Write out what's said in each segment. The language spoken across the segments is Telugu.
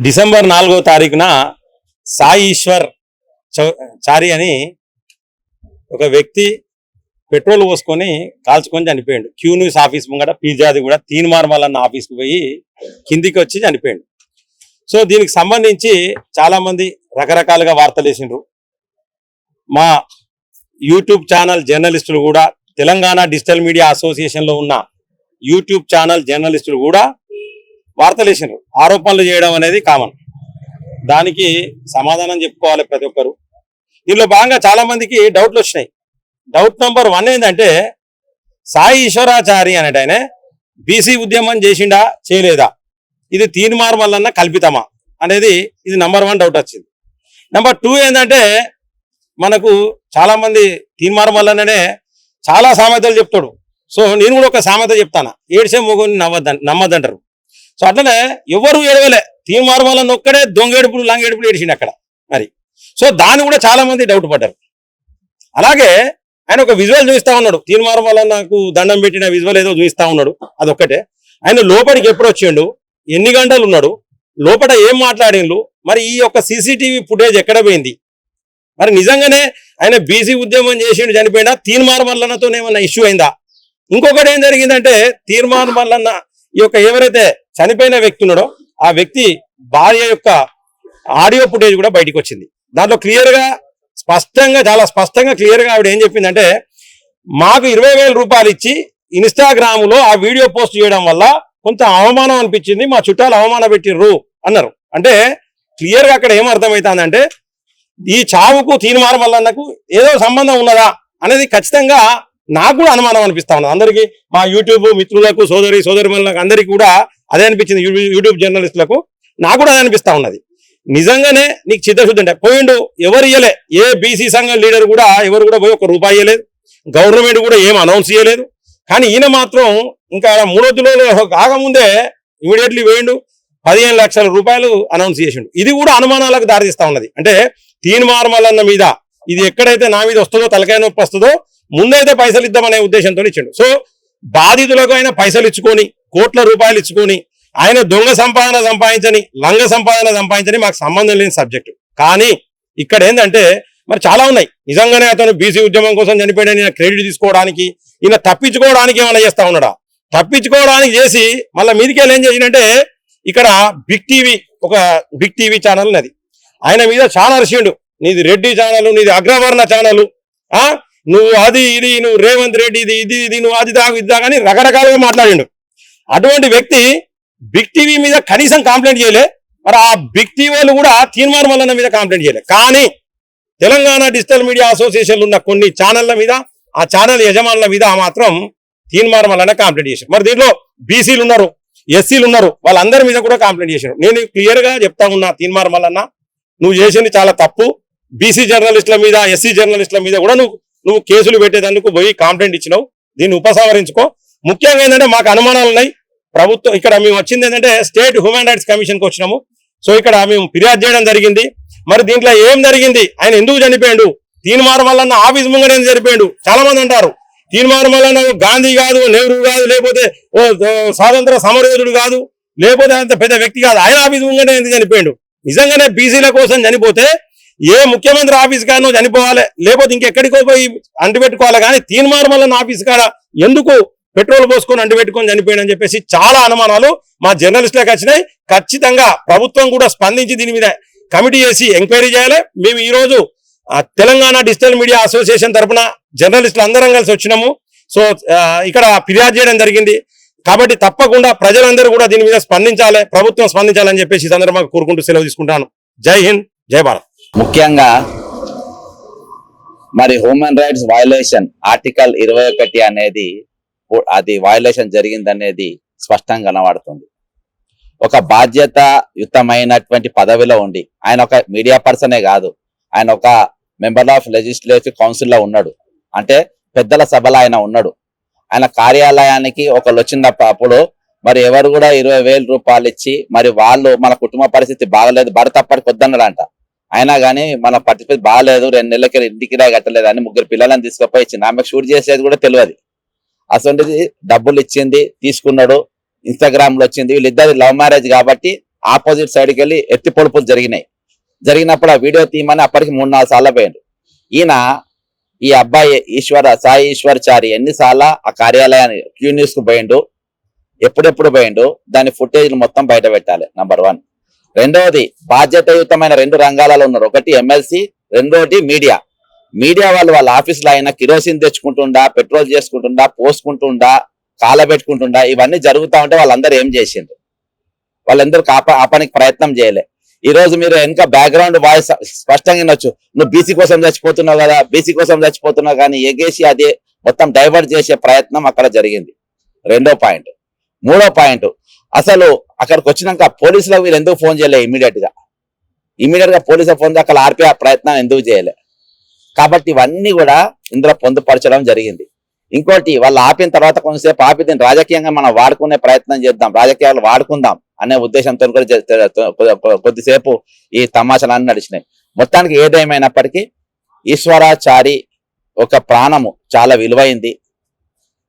డిసెంబర్ 4వ తారీఖున సాయి ఈశ్వర్ చారి అని ఒక వ్యక్తి పెట్రోల్ పోసుకొని కాల్చుకొని చనిపోయాడు. క్యూ న్యూస్ ఆఫీస్ ముంగట పిజ్జాది కూడా తీన్మార్మల్ అన్న ఆఫీస్కి పోయి కిందికి వచ్చి చనిపోయాడు. సో దీనికి సంబంధించి చాలా మంది రకరకాలుగా వార్తలు వేసిండ్రు. మా యూట్యూబ్ ఛానల్ జర్నలిస్టులు కూడా, తెలంగాణ డిజిటల్ మీడియా అసోసియేషన్లో ఉన్న యూట్యూబ్ ఛానల్ జర్నలిస్టులు కూడా వార్తలు వేసిండ్రు. ఆరోపణలు చేయడం అనేది కామన్, దానికి సమాధానం చెప్పుకోవాలి ప్రతి ఒక్కరు. దీనిలో భాగంగా చాలా మందికి డౌట్లు వచ్చినాయి. డౌట్ నెంబర్ 1 ఏంటంటే, సాయి ఈశ్వరాచారి అనేట ఆయన బీసీ ఉద్యమం చేసిండా చేయలేదా, ఇది తీన్మార్మల్ అన్న కల్పితమా అనేది ఇది నెంబర్ 1 డౌట్ వచ్చింది. నెంబర్ 2 ఏంటంటే, మనకు చాలా మంది తీన్మార్మల్ అన్ననే చాలా సామెతలు చెప్తాడు. సో నేను కూడా ఒక సామెత చెప్తాను, ఏడ్చే మొగుని నమ్మద్దంటారు. సో అట్లనే ఎవరు ఏడవలే, తీన్మార్మల్ అన్న ఒక్కడే దొంగేడుపులు లంగేడుపులు ఏడిచిండు అక్కడ మరి. సో దాన్ని కూడా చాలా మంది డౌట్ పడ్డారు. అలాగే ఆయన ఒక విజువల్ చూపిస్తా ఉన్నాడు, తీన్మార్మల్ అన్నకు దండం పెట్టిన విజువల్ ఏదో చూపిస్తా ఉన్నాడు. అదొక్కటే. ఆయన లోపలికి ఎప్పుడు వచ్చిండు, ఎన్ని గంటలు ఉన్నాడు, లోపల ఏం మాట్లాడిండు, మరి ఈ యొక్క సీసీటీవీ ఫుటేజ్ ఎక్కడ పోయింది, మరి నిజంగానే ఆయన బీసీ ఉద్యమం చేసిండు చనిపోయినా తీన్మార్మల్ అన్నతో ఏమన్నా ఇష్యూ అయిందా? ఇంకొకటి ఏం జరిగిందంటే, తీన్మార్మల్ అన్న ఈ యొక్క ఎవరైతే చనిపోయిన వ్యక్తి ఉన్నాడో ఆ వ్యక్తి భార్య యొక్క ఆడియో ఫుటేజ్ కూడా బయటకు వచ్చింది. దాంట్లో క్లియర్గా చాలా స్పష్టంగా క్లియర్గా ఆవిడ ఏం చెప్పిందంటే, మాకు 20,000 రూపాయలు ఇచ్చి ఇన్స్టాగ్రామ్లో ఆ వీడియో పోస్ట్ చేయడం వల్ల కొంత అవమానం అనిపించింది, మా చుట్టాలు అవమానం పెట్టిర్రు అన్నారు. అంటే క్లియర్గా అక్కడ ఏం అర్థమవుతుందంటే, ఈ చావుకు తీన్మార్మల్ అన్నకు ఏదో సంబంధం ఉన్నదా అనేది ఖచ్చితంగా నాకు కూడా అనుమానం అనిపిస్తా ఉన్నది. అందరికీ, మా యూట్యూబ్ మిత్రులకు, సోదరిమణులకు అందరికీ కూడా అదే అనిపించింది. యూట్యూబ్ జర్నలిస్టులకు నాకు కూడా అదే అనిపిస్తా ఉన్నది. నిజంగానే నీకు చిత్తశుద్ధి అంటే పోయిండు, ఎవరు ఇయ్యలే, ఏ బీసీ సంఘం లీడర్ కూడా ఎవరు కూడా పోయి 1 రూపాయి ఇయ్యలేదు, గవర్నమెంట్ కూడా ఏం అనౌన్స్ చేయలేదు. కానీ ఈయన మాత్రం ఇంకా 3 కాకముందే ఇమీడియట్లీ పోయిండు, 15 లక్షల రూపాయలు అనౌన్స్ చేసిండు. ఇది కూడా అనుమానాలకు దారితీస్తా ఉన్నది. అంటే తీన్మార్మల్ అన్న మీద ఇది ఎక్కడైతే నా మీద వస్తుందో, తలకాయ నొప్పి వస్తుందో, ముందైతే పైసలు ఇద్దామనే ఉద్దేశంతో ఇచ్చిండు. సో బాధితులకు ఆయన పైసలు ఇచ్చుకొని, కోట్ల రూపాయలు ఇచ్చుకొని, ఆయన దొంగ సంపాదన సంపాదించని, లంగ సంపాదన సంపాదించని మాకు సంబంధం లేని సబ్జెక్టు. కానీ ఇక్కడ ఏంటంటే, మరి చాలా ఉన్నాయి. నిజంగానే అతను బీసీ ఉద్యమం కోసం చనిపోయాడని ఈయన క్రెడిట్ తీసుకోవడానికి, ఈయన తప్పించుకోవడానికి ఏమైనా చేస్తా ఉన్నాడా? తప్పించుకోవడానికి చేసి మళ్ళీ మీదికెళ్ళి ఏం చేసిందంటే, ఇక్కడ ఒక బిగ్ టీవీ ఛానల్ ఉన్నది, ఆయన మీద చాలా అరిచిండు, నీది రెడ్డి ఛానల్, నీది అగ్రవర్ణ ఛానల్, నువ్వు అది ఇది, నువ్వు రేవంత్ రెడ్డి ఇది నువ్వు అది దాగు ఇది దాగని రకరకాలుగా మాట్లాడిండు. అటువంటి వ్యక్తి బిగ్ టీవీ మీద కనీసం కంప్లైంట్ చేయలే. మరి ఆ బిగ్ టీవీ వాళ్ళు కూడా తీన్మార్మల్ అన్న మీద కంప్లైంట్ చేయలే. కానీ తెలంగాణ డిజిటల్ మీడియా అసోసియేషన్లు ఉన్న కొన్ని ఛానళ్ల మీద, ఆ ఛానల్ యజమానుల మీద మాత్రం తీన్మార్మల్ అన్న కంప్లైంట్ చేశారు. మరి దీంట్లో బీసీలు ఉన్నారు, ఎస్సీలు ఉన్నారు, వాళ్ళందరి మీద కూడా కంప్లైంట్ చేశారు. నేను క్లియర్గా చెప్తా ఉన్నా, తీన్మార్మల్ అన్న నువ్వు చేసింది చాలా తప్పు. బీసీ జర్నలిస్టుల మీద, ఎస్సీ జర్నలిస్టుల మీద కూడా నువ్వు కేసులు పెట్టేందుకు పోయి కంప్లైంట్ ఇచ్చినావు, దీన్ని ఉపసంహరించుకో. ముఖ్యంగా ఏంటంటే, మాకు అనుమానాలు ఉన్నాయి. ప్రభుత్వం ఇక్కడ మేము వచ్చింది ఏంటంటే, స్టేట్ హ్యూమన్ రైట్స్ కమిషన్కి వచ్చినాము. సో ఇక్కడ మేము ఫిర్యాదు చేయడం జరిగింది. మరి దీంట్లో ఏం జరిగింది, ఆయన ఎందుకు చనిపోయాడు, తీన్మార్మల్ అన్న ఆఫీస్ ముంగట ఎందుకు చనిపోయాడు? చాలా మంది అంటారు తీన్మార్మల్ అన్న గాంధీ కాదు, నెహ్రూ కాదు, లేకపోతే స్వాతంత్ర సమరయోధుడు కాదు, లేకపోతే అంత పెద్ద వ్యక్తి కాదు, ఆయన ఆఫీస్ ముంగట ఎందుకు చనిపోయాడు? నిజంగానే బీసీల కోసం చనిపోతే ఏ ముఖ్యమంత్రి ఆఫీస్ కాడనో చనిపోవాలి, లేకపోతే ఇంకెక్కడికో పోయి అంటుపెట్టుకోవాలి. కానీ తీన్మార్మల్ అన్న ఆఫీస్ కాడ ఎందుకు పెట్రోల్ పోసుకొని అంటుపెట్టుకొని చనిపోయాడు అని చెప్పేసి చాలా అనుమానాలు మా జర్నలిస్టులకు వచ్చినాయి. ఖచ్చితంగా ప్రభుత్వం కూడా స్పందించి దీని మీద కమిటీ చేసి ఎంక్వైరీ చేయాలి. మేము ఈరోజు తెలంగాణ డిజిటల్ మీడియా అసోసియేషన్ తరఫున జర్నలిస్టులు అందరం కలిసి వచ్చినాము. సో ఇక్కడ ఫిర్యాదు చేయడం జరిగింది. కాబట్టి తప్పకుండా ప్రజలందరూ కూడా దీని మీద స్పందించాలి, ప్రభుత్వం స్పందించాలని చెప్పేసి ఈ సందర్భంగా కోరుకుంటూ సెలవు తీసుకుంటాను. జై హింద్, జై భారత్. ముఖ్యంగా మరి హ్యూమన్ రైట్స్ వయలేషన్ ఆర్టికల్ 21 అనేది అది వయలేషన్ జరిగిందనేది స్పష్టంగా కనబడుతుంది. ఒక బాధ్యతాయుతమైనటువంటి పదవిలో ఉండి, ఆయన ఒక మీడియా పర్సనే కాదు, ఆయన ఒక మెంబర్ ఆఫ్ లెజిస్లేటివ్ కౌన్సిల్లో ఉన్నాడు, అంటే పెద్దల సభలో ఆయన ఉన్నాడు. ఆయన కార్యాలయానికి ఒకళ్ళు వచ్చినప్పుడు మరి ఎవరు కూడా 20,000 రూపాయలు ఇచ్చి, మరి వాళ్ళు మన కుటుంబ పరిస్థితి బాగలేదు, భర్త అప్పటికి వద్దన్నాడంట. అయినా కానీ మన పరిస్థితి బాగలేదు, 2 నెలలకి ఇంటికి కట్టలేదు అని 3 పిల్లలను తీసుకుపోయి ఇచ్చింది. ఆమెకు షూట్ చేసేది కూడా తెలియదు. అసలు డబ్బులు ఇచ్చింది, తీసుకున్నాడు, ఇన్స్టాగ్రామ్ లో వచ్చింది. వీళ్ళిద్దరు లవ్ మ్యారేజ్ కాబట్టి ఆపోజిట్ సైడ్కి వెళ్ళి ఎత్తి పొడుపులు జరిగినప్పుడు ఆ వీడియో తీయమని అప్పటికి 3-4 సార్లు పోయిండు. ఈయన ఈ అబ్బాయి సాయి ఈశ్వర్ చారి ఎన్నిసార్లు ఆ కార్యాలయాన్ని క్యూ న్యూస్ కు పోయిండు, ఎప్పుడెప్పుడు పోయిండు, దాని ఫుటేజ్ మొత్తం బయట పెట్టాలి. నంబర్ 1. రెండవది, బాధ్యతాయుతమైన 2 రంగాలలో ఉన్నారు. ఒకటి ఎమ్మెల్సీ, రెండోది మీడియా వాళ్ళ ఆఫీసులో అయినా కిరోసిన్ తెచ్చుకుంటుండా, పెట్రోల్ చేసుకుంటుండా, పోసుకుంటుండా, కాలబెట్టుకుంటుండా, ఇవన్నీ జరుగుతూ ఉంటే వాళ్ళందరూ ఏం చేసిండ్రు? వాళ్ళందరూ ఆపడానికి ప్రయత్నం చేయలే. ఈ రోజు మీరు వెనక బ్యాక్గ్రౌండ్ వాయిస్ స్పష్టంగా వినొచ్చు. నువ్వు బీసీ కోసం చచ్చిపోతున్నావు కదా, బీసీ కోసం చచ్చిపోతున్నావు కానీ ఎగేసి అదే మొత్తం డైవర్ట్ చేసే ప్రయత్నం అక్కడ జరిగింది. 2వ పాయింట్. 3వ పాయింట్, అసలు అక్కడికి వచ్చినాక పోలీసులకు వీళ్ళు ఎందుకు ఫోన్ చేయలే? ఇమీడియట్ గా పోలీసులకు ఫోన్ అక్కడ ఆర్పే ప్రయత్నం ఎందుకు చేయలే? కాబట్టి ఇవన్నీ కూడా ఇందులో పొందుపరచడం జరిగింది. ఇంకోటి, వాళ్ళు ఆపిన తర్వాత కొంతసేపు ఆపి దీన్ని రాజకీయంగా మనం వాడుకునే ప్రయత్నం చేద్దాం, రాజకీయాలు వాడుకుందాం అనే ఉద్దేశంతో కూడా కొద్దిసేపు ఈ తమాషాలన్నీ నడిచినాయి. మొత్తానికి ఏదేమైనప్పటికీ ఈశ్వరాచారి ఒక ప్రాణము చాలా విలువైంది.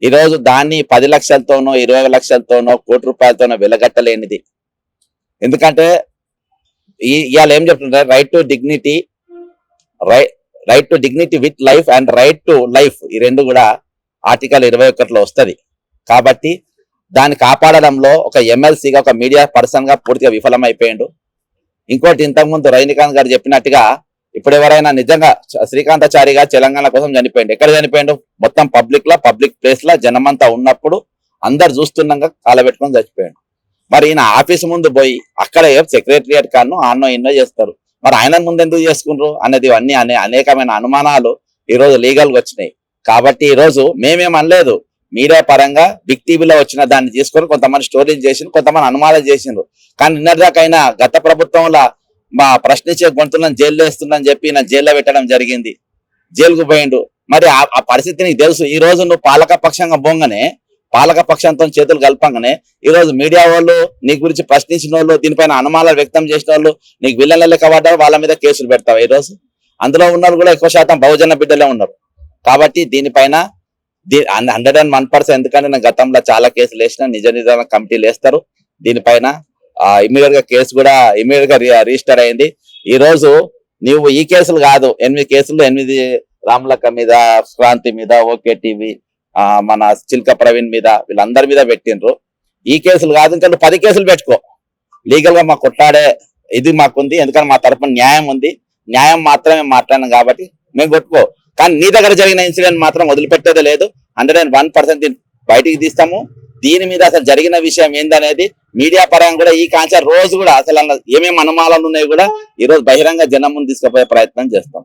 ఈరోజు దాన్ని 10 లక్షలతోనో 20 లక్షలతోనో కోటి రూపాయలతోనో వెలగట్టలేనిది. ఎందుకంటే ఇవాళ ఏం చెప్తుంటారు, right to dignity with life and right to life, ఈ 2 కూడా ఆర్టికల్ 21లో వస్తుంది. కాబట్టి దాన్ని కాపాడడంలో ఒక ఎమ్మెల్సీగా, ఒక మీడియా పర్సన్ గా పూర్తిగా విఫలమైపోయిండు. ఇంకోటి, ఇంతకుముందు రజనీకాంత్ గారు చెప్పినట్టుగా ఇప్పుడు ఎవరైనా నిజంగా శ్రీకాంతాచారి గారు తెలంగాణ కోసం చనిపోయిండు. ఎక్కడ చనిపోయిండు? మొత్తం పబ్లిక్ ప్లేస్ లో జనమంతా ఉన్నప్పుడు అందరు చూస్తున్నాగా కాలబెట్టుకొని చచ్చిపోయాడు. మరి ఈయన ఆఫీస్ ముందు పోయి అక్కడ సెక్రటరియట్ కాను ఆన్నో ఇన్నో చేస్తారు, మరి ఆయన ముందు ఎందుకు చేసుకుంటారు అనేది అన్ని అనేకమైన అనుమానాలు ఈ రోజు లీగల్ గా వచ్చినాయి. కాబట్టి ఈ రోజు మేమేం అనలేదు, మీడియా పరంగా బిగ్ టీవీలో వచ్చిన దాన్ని తీసుకొని కొంతమంది స్టోరీలు చేసిండ్రు, కొంతమంది అనుమానాలు చేసిండ్రు. కానీ నిన్నటిదాకైనా గత ప్రభుత్వంలో మా ప్రశ్నించే గొంతులను జైల్లో వేస్తుందని చెప్పి నా జైల్లో పెట్టడం జరిగింది, జైలుకు పోయిండు. మరి ఆ పరిస్థితి నీకు తెలుసు. ఈ రోజు నువ్వు పాలక పక్షంగా పోగానే, పాలక పక్షంతో చేతులు కలపంగానే ఈ రోజు మీడియా వాళ్ళు నీ గురించి ప్రశ్నించిన వాళ్ళు, దీనిపైన అనుమానాలు వ్యక్తం చేసిన వాళ్ళు నీకు విల్లల లెక్క పడ్డారు, వాళ్ళ మీద కేసులు పెడతావు. ఈ రోజు అందులో ఉన్న కూడా ఎక్కువ శాతం బహుజన బిడ్డలే ఉన్నారు. కాబట్టి దీనిపైన 101%, ఎందుకంటే నేను గతంలో చాలా కేసులు వేసిన, నిజ నిర్ధారణ కమిటీలు వేస్తారు. దీనిపైన ఇమీడియట్ గా కేసు కూడా ఇమీడియట్ గా రిజిస్టర్ అయింది. ఈ రోజు నువ్వు ఈ కేసులు కాదు, 8 కేసులు, 8 రాములక్క మీద, క్రాంతి మీద, ఓకే టీవీ, మన చిల్క ప్రవీణ్ మీద, వీళ్ళందరి మీద పెట్టిండ్రు. ఈ కేసులు కాదు, ఇంకా 10 కేసులు పెట్టుకో. లీగల్ గా మాకు కొట్లాడే ఇది మాకుంది, ఎందుకంటే మా తరఫున న్యాయం ఉంది, న్యాయం మాత్రమే మాట్లాడినాం కాబట్టి మేము కొట్టుకో. కానీ నీ దగ్గర జరిగిన ఇన్సిడెంట్ మాత్రం వదిలిపెట్టేదే లేదు. 101% బయటికి తీస్తాము. దీని మీద అసలు జరిగిన విషయం ఏందనేది మీడియా పరంగా కూడా ఈ కాన్సర్ రోజు కూడా అసలు ఏమేమి అనుమానాలు ఉన్నాయి కూడా ఈ రోజు బహిరంగ జనం ముందు తీసుకుపోయే ప్రయత్నం చేస్తాం.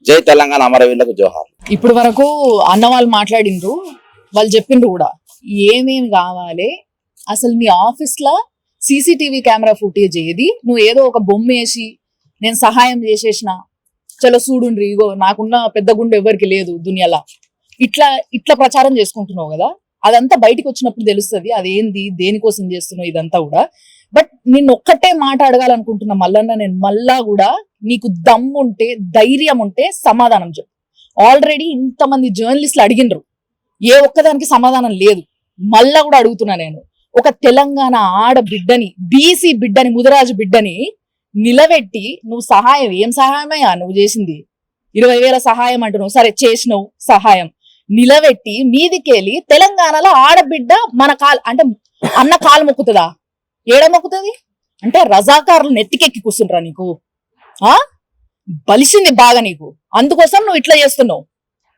జై తెలంగాణ, అమరవీరులకు జోహార్. ఇప్పుడు వరకు అన్న వాళ్ళు మాట్లాడిండ్రు, వాళ్ళు చెప్పిండ్రు కూడా ఏమేమి కావాలి, అసలు నీ ఆఫీస్ లో సీసీటీవీ కెమెరా ఫుటేజ్ ఏది, నువ్వు ఏదో ఒక బొమ్మ వేసి నేను సహాయం చేసేసిన, చలో చూడుండ్రి, ఇగో నాకున్న పెద్ద గుండె ఎవరికి లేదు దునియాలా, ఇట్లా ప్రచారం చేసుకుంటున్నావు కదా, అదంతా బయటకు వచ్చినప్పుడు తెలుస్తుంది అదేంది, దేనికోసం చేస్తున్నావు ఇదంతా కూడా. బట్ నిన్ను ఒక్కటే మాట అడగాలనుకుంటున్నా మల్లన్న, నేను మళ్ళా కూడా నీకు దమ్ము ఉంటే, ధైర్యం ఉంటే సమాధానం చెప్పు. ఆల్రెడీ ఇంతమంది జర్నలిస్టులు అడిగినరు, ఏ ఒక్కదానికి సమాధానం లేదు. మళ్ళా కూడా అడుగుతున్నా నేను, ఒక తెలంగాణ ఆడబిడ్డని, బీసీ బిడ్డని, ముదిరాజు బిడ్డని నిలబెట్టి నువ్వు సహాయం, ఏం సహాయమయ్యా నువ్వు చేసింది? 20,000 సహాయం అంటున్నావు, సరే చేసినావు సహాయం, నిలబెట్టి మీదికెళ్ళి తెలంగాణలో ఆడబిడ్డ మన అంటే అన్న కాలు మొక్కుతుందా? ఏడ మొక్కుతుంది? అంటే రజాకారులు నెత్తికెక్కి కూర్చుంటారా నీకు? బలిసింది బాగా నీకు, అందుకోసం నువ్వు ఇట్లా చేస్తున్నావు.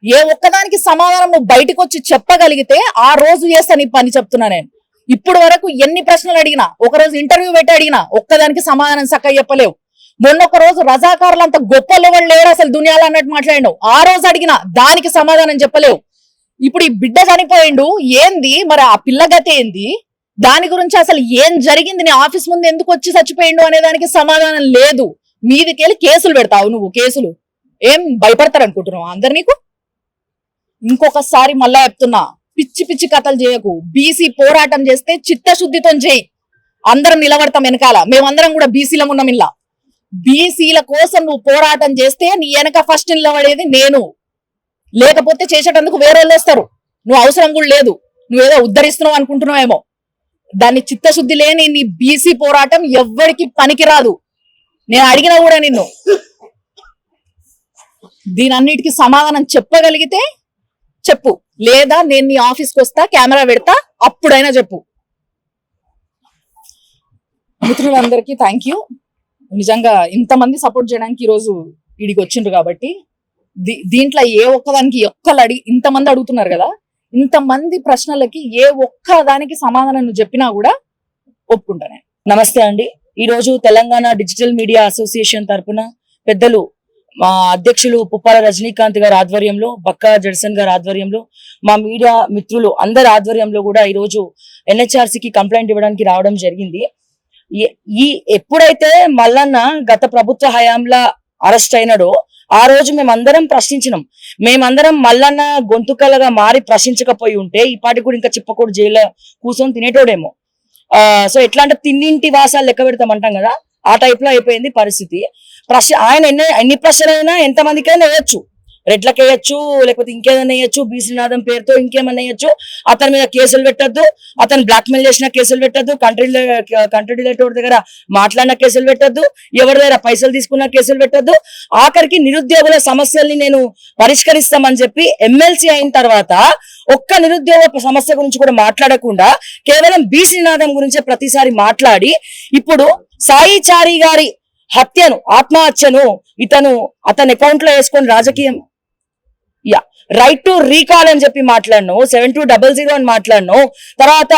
ఏ ఒక్కదానికి సమాధానం నువ్వు బయటకు వచ్చి చెప్పగలిగితే ఆ రోజు చేస్తా నీ పని, చెప్తున్నా నేను. ఇప్పుడు వరకు ఎన్ని ప్రశ్నలు అడిగినా, ఒకరోజు ఇంటర్వ్యూ పెట్టి అడిగినా ఒక్కదానికి సమాధానం చక్కగా చెప్పలేవు. మొన్నొక రోజు రజాకారులు అంత గొప్పలు వాళ్ళు లేరు అసలు దునియాలో అన్నట్టు మాట్లాడినావు, ఆ రోజు అడిగినా దానికి సమాధానం చెప్పలేవు. ఇప్పుడు ఈ బిడ్డ చనిపోయిండు, ఏంది మరి ఆ పిల్ల గతి ఏంది, దాని గురించి అసలు ఏం జరిగింది, నీ ఆఫీస్ ముందు ఎందుకు వచ్చి చచ్చిపోయిండు అనే దానికి సమాధానం లేదు. మీదికెళ్ళి కేసులు పెడతావు నువ్వు. కేసులు ఏం భయపడతారు అనుకుంటున్నావు అందరు నీకు? ఇంకొకసారి మళ్ళా చెప్తున్నా, పిచ్చి పిచ్చి కథలు చేయకు. బీసీ పోరాటం చేస్తే చిత్తశుద్ధితో చేయి, అందరం నిలబడతాం వెనకాల. మేమందరం కూడా బీసీలం ఉన్నాం. ఇలా బీసీల కోసం నువ్వు పోరాటం చేస్తే నీ వెనక ఫస్ట్ నిలబడేది నేను, లేకపోతే చేసేటందుకు వేరే వాళ్ళు వస్తారు. నువ్వు అవసరం కూడా లేదు, నువ్వేదో ఉద్ధరిస్తున్నావు అనుకుంటున్నావేమో. దాన్ని చిత్తశుద్ధి లేని నీ బీసీ పోరాటం ఎవ్వడికి పనికిరాదు. నేను అడిగినా కూడా నిన్ను దీనన్నిటికీ సమాధానం చెప్పగలిగితే చెప్పు, లేదా నేను నీ ఆఫీస్కి వస్తా, కెమెరా పెడతా, అప్పుడైనా చెప్పు. మిత్రులందరికీ థ్యాంక్ యూ. నిజంగా ఇంతమంది సపోర్ట్ చేయడానికి ఈరోజు వీడికి వచ్చిండ్రు కాబట్టి దీంట్లో ఏ ఒక్కదానికి ఇంతమంది అడుగుతున్నారు కదా, ఇంతమంది ప్రశ్నలకి ఏ ఒక్క దానికి సమాధానం నువ్వు చెప్పినా కూడా ఒప్పుకుంటానే. నమస్తే అండి. ఈ రోజు తెలంగాణ డిజిటల్ మీడియా అసోసియేషన్ తరపున పెద్దలు మా అధ్యక్షులు పుప్పాల రజనీకాంత్ గారి ఆధ్వర్యంలో, బక్కా జడ్సన్ గారి ఆధ్వర్యంలో, మా మీడియా మిత్రులు అందరి ఆధ్వర్యంలో కూడా ఈ రోజు ఎన్హెచ్ఆర్సీకి కంప్లైంట్ ఇవ్వడానికి రావడం జరిగింది. ఎప్పుడైతే మల్లన్న గత ప్రభుత్వ హయాంలో అరెస్ట్ అయినాడో ఆ రోజు మేమందరం ప్రశ్నించినాం. మేమందరం మల్లన్న గొంతుకలుగా మారి ప్రశ్నించకపోయి ఉంటే ఈ పాటి కూడా ఇంకా చిప్పకూడు జైల్లో కూర్చొని తినేటోడేమో. సో ఎట్లా అంటే తిన్నింటి వాసాలు లెక్క పెడతామంటాం కదా, ఆ టైప్ లో అయిపోయింది పరిస్థితి. ఆయన ఎన్ని ప్రశ్నలైనా ఎంతమందికైనా వేయచ్చు, రెడ్లకు వేయచ్చు, లేకపోతే ఇంకేదైనా వేయచ్చు, బీసీనాథం పేరుతో ఇంకేమన్నా వేయచ్చు. అతని మీద కేసులు పెట్టద్దు, అతను బ్లాక్ మెయిల్ చేసిన కేసులు పెట్టద్దు, కంట్రీ రిలేటెడ్ దగ్గర మాట్లాడిన కేసులు పెట్టద్దు, ఎవరి దగ్గర పైసలు తీసుకున్న కేసులు పెట్టద్దు. ఆఖరికి నిరుద్యోగుల సమస్యల్ని నేను పరిష్కరిస్తామని చెప్పి ఎమ్మెల్సీ అయిన తర్వాత ఒక్క నిరుద్యోగ సమస్య గురించి కూడా మాట్లాడకుండా కేవలం బీసీనాథం గురించే ప్రతిసారి మాట్లాడి ఇప్పుడు సాయి చారి గారి ఆత్మహత్యను అతని అకౌంట్ లో వేసుకొని రాజకీయం రైట్ టు రీకాల్ అని చెప్పి మాట్లాడను, 7200 అని మాట్లాడను. తర్వాత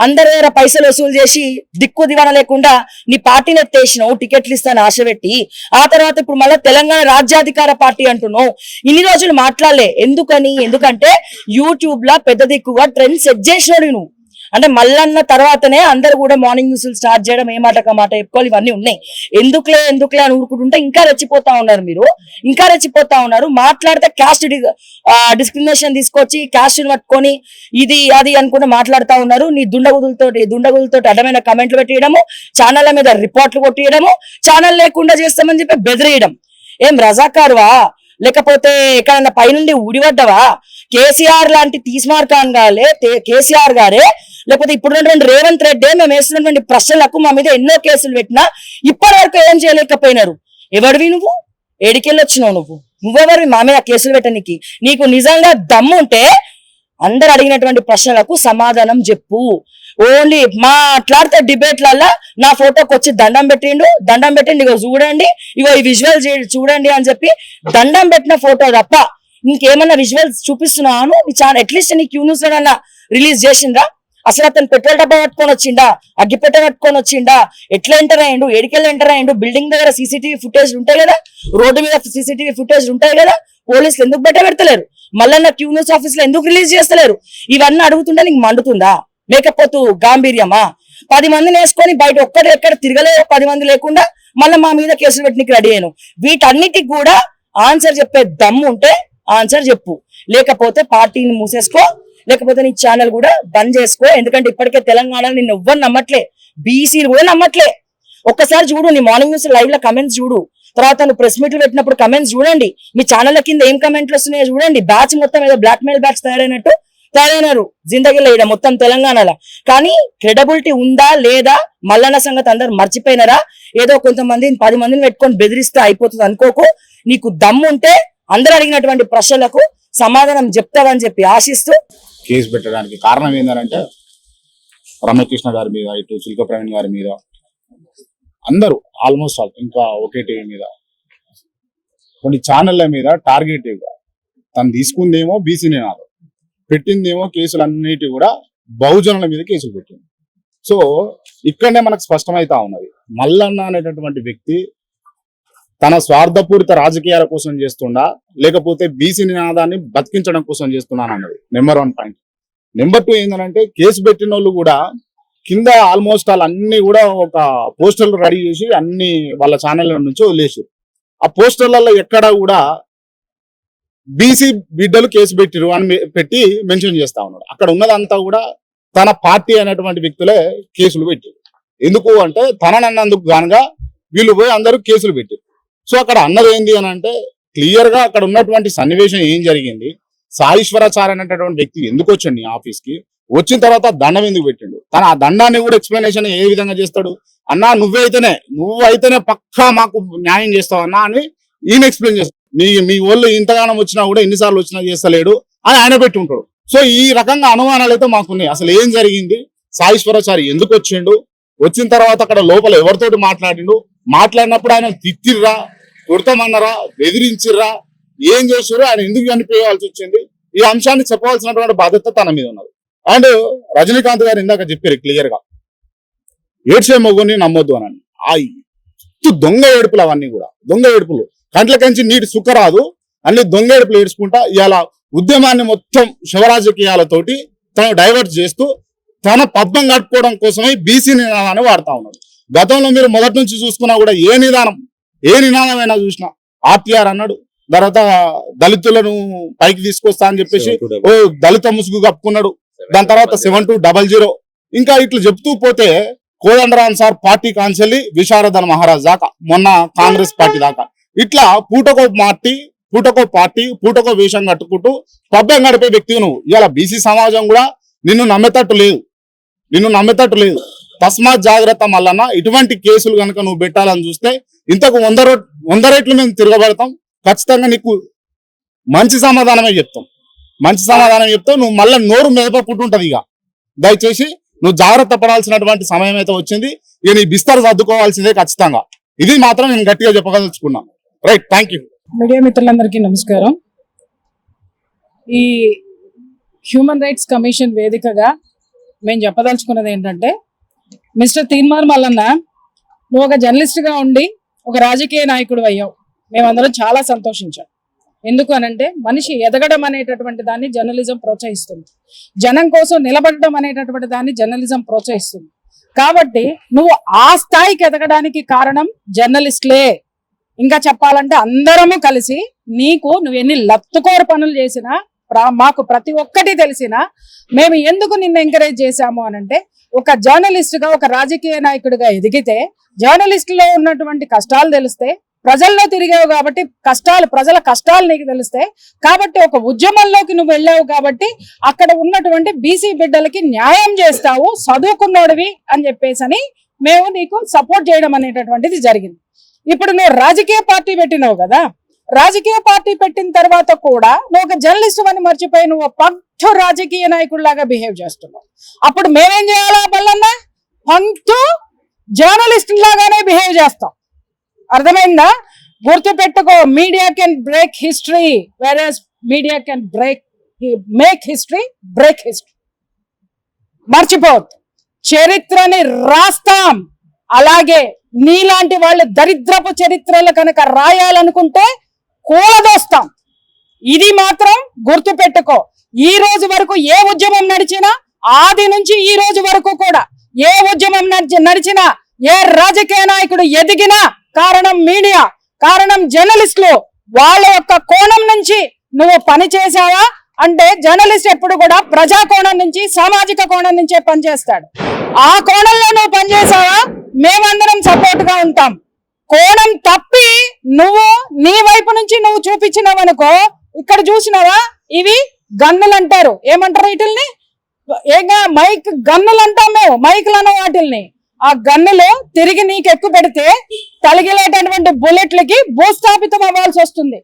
అందరి దగ్గర పైసలు వసూలు చేసి దిక్కు దివాన లేకుండా నీ పార్టీని ఎత్తేసినావు, టికెట్లు ఇస్తాను ఆశ పెట్టి. ఆ తర్వాత ఇప్పుడు మళ్ళీ తెలంగాణ రాజ్యాధికార పార్టీ అంటున్నావు. ఇన్ని రోజులు మాట్లాడలే ఎందుకంటే యూట్యూబ్ లా పెద్ద దిక్కుగా ట్రెండ్ సెట్ చేసినాడు నువ్వు. అంటే మల్లన్న తర్వాతనే అందరు కూడా మార్నింగ్ న్యూస్ స్టార్ట్ చేయడం, ఏ మాట మాట చెప్పుకోవాలి, ఇవన్నీ ఉన్నాయి. ఎందుకులే అని ఊరుకుంటుంటే ఇంకా రెచ్చిపోతా ఉన్నారు. మాట్లాడితే క్యాస్ట్ డిస్క్రిమినేషన్ తీసుకొచ్చి క్యాస్ట్ పట్టుకొని ఇది అది అనుకుంటూ మాట్లాడుతా ఉన్నారు. నీ దుండగులతో అడ్డమైన కమెంట్లు పెట్టియడము, ఛానళ్ల మీద రిపోర్ట్లు కొట్టియడము, ఛానల్ లేకుండా చేస్తామని చెప్పి బెదిరియడం. ఏం రజాకారువా, లేకపోతే ఎక్కడన్నా పైనుండి ఊడివడ్డవా? కేసీఆర్ లాంటి తీస్మార్ ఖాన్ కేసీఆర్ గారే, లేకపోతే ఇప్పుడున్నటువంటి రేవంత్ రెడ్డి మేము వేస్తున్నటువంటి ప్రశ్నలకు మా మీద ఎన్నో కేసులు పెట్టినా ఇప్పటి వరకు ఏం చేయలేకపోయినారు. ఎవరివి నువ్వు? ఏడికెళ్ళొచ్చినావు నువ్వెవరివి మా మీద కేసులు పెట్టడానికి? నీకు నిజంగా దమ్ముంటే అందరు అడిగినటువంటి ప్రశ్నలకు సమాధానం చెప్పు. ఓన్లీ మాట్లాడితే డిబేట్లల్లా నా ఫోటోకి వచ్చి దండం పెట్టిండు, ఇగో చూడండి, ఇగో ఈ విజువల్ చూడండి అని చెప్పి దండం పెట్టిన ఫోటో తప్ప ఇంకేమన్నా విజువల్స్ చూపిస్తున్నాను? అట్లీస్ట్ నీ క్యూ న్యూస్ లో రిలీజ్ చేసిందా? అసలు అతను పెట్రోల్ డబ్బా పట్టుకొని వచ్చిండా, అగ్గిపెట్ట పట్టుకొని వచ్చిండా, ఎట్లా ఎంటర్ అయ్యిండు, ఎడికెళ్ళి ఎంటర్ అయ్యిండు? బిల్డింగ్ దగ్గర సీసీటీవీ ఫుటేజ్ ఉంటాయి కదా, రోడ్డు మీద సీసీటీవీ ఫుటేజ్ ఉంటాయి కదా, పోలీసులు ఎందుకు పెడతలేరు? మళ్ళీ క్యూ న్యూస్ ఆఫీస్ లో ఎందుకు రిలీజ్ చేస్తలేరు? ఇవన్నీ అడుగుతుంటే నీకు మండుతుందా? లేకపోతే గాంభీర్యమా? 10 మందిని వేసుకొని బయట ఎక్కడ తిరగలేదు, 10 మంది లేకుండా మళ్ళీ మా మీద కేసులు పెట్టడానికి రెడీ అయ్యాను. వీటన్నిటికి కూడా ఆన్సర్ చెప్పే దమ్ము ఉంటే ఆన్సర్ చెప్పు, లేకపోతే పార్టీని మూసేసుకో, లేకపోతే నీ ఛానల్ కూడా బంద్ చేసుకో. ఎందుకంటే ఇప్పటికే తెలంగాణలో నిన్ను ఎవ్వరు నమ్మట్లే, బీసీలు కూడా నమ్మట్లే. ఒక్కసారి చూడు, నీ మార్నింగ్ న్యూస్ లైవ్ లో కమెంట్స్ చూడు, తర్వాత నువ్వు ప్రెస్ మీట్లు పెట్టినప్పుడు కమెంట్స్ చూడండి, మీ ఛానల్ కింద ఏం కమెంట్లు వస్తున్నాయో చూడండి. బ్యాచ్ మొత్తం ఏదో బ్లాక్ మెయిల్ బ్యాచ్ తయారైనారు జిందగీలో ఇక్కడ మొత్తం తెలంగాణలో. కానీ క్రెడిబిలిటీ ఉందా లేదా మల్లన్న సంగతి అందరు మర్చిపోయినారా? ఏదో కొంతమంది 10 మందిని పెట్టుకొని బెదిరిస్తే అయిపోతుంది అనుకోకు. నీకు దమ్ము ఉంటే అందరు అడిగినటువంటి ప్రశ్నలకు సమాధానం చెప్తావని చెప్పి ఆశిస్తూ కేసు పెట్టడానికి కారణం ఏంటంటే రమ్యకృష్ణ గారి మీద, ఇటు శిల్క ప్రవీణ్ గారి మీద, అందరూ ఆల్మోస్ట్ ఇంకా ఒకే టీవీ మీద, కొన్ని ఛానళ్ల మీద టార్గెటివ్ గా తను తీసుకుందేమో బీసీ నినాదం, పెట్టిందేమో కేసులన్నిటి కూడా బహుజనుల మీద కేసులు పెట్టింది. సో ఇక్కడనే మనకు స్పష్టమైతా ఉన్నది, మల్లన్న అనేటటువంటి వ్యక్తి తన స్వార్థపూరిత రాజకీయాల కోసం చేస్తుండా, లేకపోతే బీసీ నినాదాన్ని బతికించడం కోసం చేస్తున్నాను అన్నది నెంబర్ 1 పాయింట్. నెంబర్ 2 ఏంటంటే కేసు పెట్టిన వాళ్ళు కూడా కింద ఆల్మోస్ట్ అన్ని కూడా ఒక పోస్టర్లు రెడీ చేసి అన్ని వాళ్ళ ఛానళ్ళ నుంచి వదిలేసారు. ఆ పోస్టర్లలో ఎక్కడ కూడా బీసీ బిడ్డలు కేసు పెట్టిరు అని పెట్టి మెన్షన్ చేస్తా ఉన్నాడు. అక్కడ ఉన్నదంతా కూడా తన పార్టీ అనేటువంటి వ్యక్తులే కేసులు పెట్టారు. ఎందుకు అంటే తననన్నందుకు గానుగా వీళ్ళు పోయి అందరూ కేసులు పెట్టారు. సో అక్కడ అన్నది ఏంది అని అంటే క్లియర్ గా అక్కడ ఉన్నటువంటి సన్నివేశం ఏం జరిగింది, సాయిశ్వరాచార్య అనేటటువంటి వ్యక్తి ఎందుకు వచ్చండి ఆఫీస్ కి, వచ్చిన తర్వాత దండం ఎందుకు పెట్టిండు? తన ఆ దండాన్ని కూడా ఎక్స్ప్లెనేషన్ ఏ విధంగా చేస్తాడు? అన్నా నువ్వైతేనే పక్కా మాకు న్యాయం చేస్తావు అన్నా అని ఈయన ఎక్స్ప్లెయిన్ చేస్తాడు. మీ వాళ్ళు ఇంతగానం వచ్చినా కూడా ఎన్నిసార్లు వచ్చినా చేస్తలేడు అని ఆయన పెట్టి ఉంటాడు. సో ఈ రకంగా అనుమానాలు అయితే మాకున్నాయి. అసలు ఏం జరిగింది? సాయిశ్వరాచారి ఎందుకు వచ్చిండు? వచ్చిన తర్వాత అక్కడ లోపల ఎవరితోటి మాట్లాడినప్పుడు ఆయన తిట్టిర్రా, కొడతామన్నారా, బెదిరించిర్రా, ఏం చేసారు, ఆయన ఎందుకు చనిపోవాల్సి వచ్చింది? ఈ అంశాన్ని చెప్పవలసినటువంటి బాధ్యత తన మీద ఉన్నది. అండ్ రజనీకాంత్ గారు ఇందాక చెప్పారు క్లియర్ గా, ఏడ్చే మొగ్గుని నమ్మొద్దు అని. ఆ దొంగ ఏడుపులు అవన్నీ కూడా దొంగ ఏడుపులు, కంట్ల కంచి నీటి సుఖ రాదు, అన్ని దొంగ ఏడుపులు ఏడ్చుకుంటా ఇవాళ ఉద్యమాన్ని మొత్తం శివరాజకీయాలతోటి తను డైవర్ట్ చేస్తూ తన పద్మం కట్టుకోవడం కోసమే బీసీ నినాదాన్ని వాడుతా ఉన్నాడు. గతంలో మీరు మొదటి నుంచి చూసుకున్నా కూడా ఏ నినాదమైనా చూసినా ఆర్టీఆర్ అన్నాడు, తర్వాత దళితులను పైకి తీసుకొస్తా అని చెప్పేసి ఓ దళిత ముసుగు కప్పుకున్నాడు. దాని తర్వాత 7200 ఇంకా ఇట్లా చెప్తూ పోతే కోదండరాం సార్ పార్టీ కాన్సెల్లి విశారదన్ మహారాజ్ దాకా, మొన్న కాంగ్రెస్ పార్టీ దాకా, ఇట్లా పూటకో వేషం కట్టుకుంటూ పబ్బం గడిపే వ్యక్తి నువ్వు. ఇవాళ బీసీ సమాజం కూడా నిన్ను నమ్మేటట్టు లేదు. తస్మాత్ జాగ్రత్త మల్లన్న. ఇటువంటి కేసులు కనుక నువ్వు పెట్టాలని చూస్తే ఇంతకు 100 రెట్లు మేము తిరగబడతాం. ఖచ్చితంగా నీకు మంచి సమాధానమే చెప్తాం. నువ్వు మళ్ళీ నోరు మెదపకుంటుంటది. ఇక దయచేసి నువ్వు జాగ్రత్త పడాల్సినటువంటి సమయం అయితే వచ్చింది. ఇక నీ బిస్తర్ సర్దుకోవాల్సిందే ఖచ్చితంగా. ఇది మాత్రం నేను గట్టిగా చెప్పగలుచుకున్నాను. Right, thank you. మీడియా మిత్రులందరికీ నమస్కారం. ఈ హ్యూమన్ రైట్స్ కమిషన్ వేదికగా మేము చెప్పదలుచుకున్నది ఏంటంటే, మిస్టర్ తీన్మార్ మల్లన్న, నువ్వు ఒక జర్నలిస్ట్గా ఉండి ఒక రాజకీయ నాయకుడు అయ్యావు. మేమందరం చాలా సంతోషించాం. ఎందుకు అనంటే, మనిషి ఎదగడం అనేటటువంటి దాన్ని జర్నలిజం ప్రోత్సహిస్తుంది, జనం కోసం నిలబడడం అనేటటువంటి దాన్ని జర్నలిజం ప్రోత్సహిస్తుంది. కాబట్టి నువ్వు ఆ స్థాయికి ఎదగడానికి కారణం జర్నలిస్టులే. ఇంకా చెప్పాలంటే అందరము కలిసి నువ్వు ఎన్ని లత్తుకోరు పనులు చేసినా, మాకు ప్రతి ఒక్కటి తెలిసినా మేము ఎందుకు నిన్ను ఎంకరేజ్ చేశాము అనంటే, ఒక జర్నలిస్టుగా ఒక రాజకీయ నాయకుడిగా ఎదిగితే జర్నలిస్టులో ఉన్నటువంటి కష్టాలు తెలిస్తే, ప్రజల్లో తిరిగావు కాబట్టి ప్రజల కష్టాలు నీకు తెలుస్తాయి. కాబట్టి ఒక ఉద్యమంలోకి నువ్వు వెళ్ళావు కాబట్టి అక్కడ ఉన్నటువంటి బీసీ బిడ్డలకి న్యాయం చేస్తావు, చదువుకున్నోడివి అని చెప్పేసి మేము నీకు సపోర్ట్ చేయడం అనేటటువంటిది జరిగింది. ఇప్పుడు నువ్వు రాజకీయ పార్టీ పెట్టినావు కదా, రాజకీయ పార్టీ పెట్టిన తర్వాత కూడా నువ్వు ఒక జర్నలిస్ట్ అని మర్చిపోయి నువ్వు పంక్తు రాజకీయ నాయకుడిలాగా బిహేవ్ చేస్తున్నావు. అప్పుడు మేమేం చేయాలా బల్లన్న? పంక్తు జర్నలిస్ట్ లాగానే బిహేవ్ చేస్తాం. అర్థమైందా? గుర్తుపెట్టుకో, media can break history, versus media can make history, break history. మర్చిపోవద్దు, చరిత్రని రాస్తాం. అలాగే నీలాంటి వాళ్ళు దరిద్రపు చరిత్రలు కనుక రాయాలనుకుంటే కూలదోస్తాం. ఇది మాత్రం గుర్తు పెట్టుకో. ఈ రోజు వరకు ఏ ఉద్యమం నడిచినా, ఆది నుంచి ఈ రోజు వరకు కూడా ఏ ఉద్యమం నడిచినా, ఏ రాజకీయ నాయకుడు ఎదిగినా కారణం మీడియా, కారణం జర్నలిస్టులు. వాళ్ళ యొక్క కోణం నుంచి నువ్వు పని చేసావా అంటే, జర్నలిస్ట్ ఎప్పుడు కూడా ప్రజా కోణం నుంచి, సామాజిక కోణం నుంచే పనిచేస్తాడు. ఆ కోణంలో నువ్వు పనిచేసావా, మేమందరం సపోర్ట్ గా ఉంటాం. కోణం తప్పి నువ్వు నీ వైపు నుంచి నువ్వు చూపించినావనుకో, ఇక్కడ చూసినావా, ఇవి గన్నులు అంటారు. ఏమంటారు వీటిల్ని? మైక్ గన్నులు అంటాం మేము, మైకులను వాటిల్ని. ఆ గన్నులు తిరిగి నీకు ఎక్కువ పెడితే తలిగిలేటటువంటి బుల్లెట్లకి భూస్థాపితం అవ్వాల్సి వస్తుంది.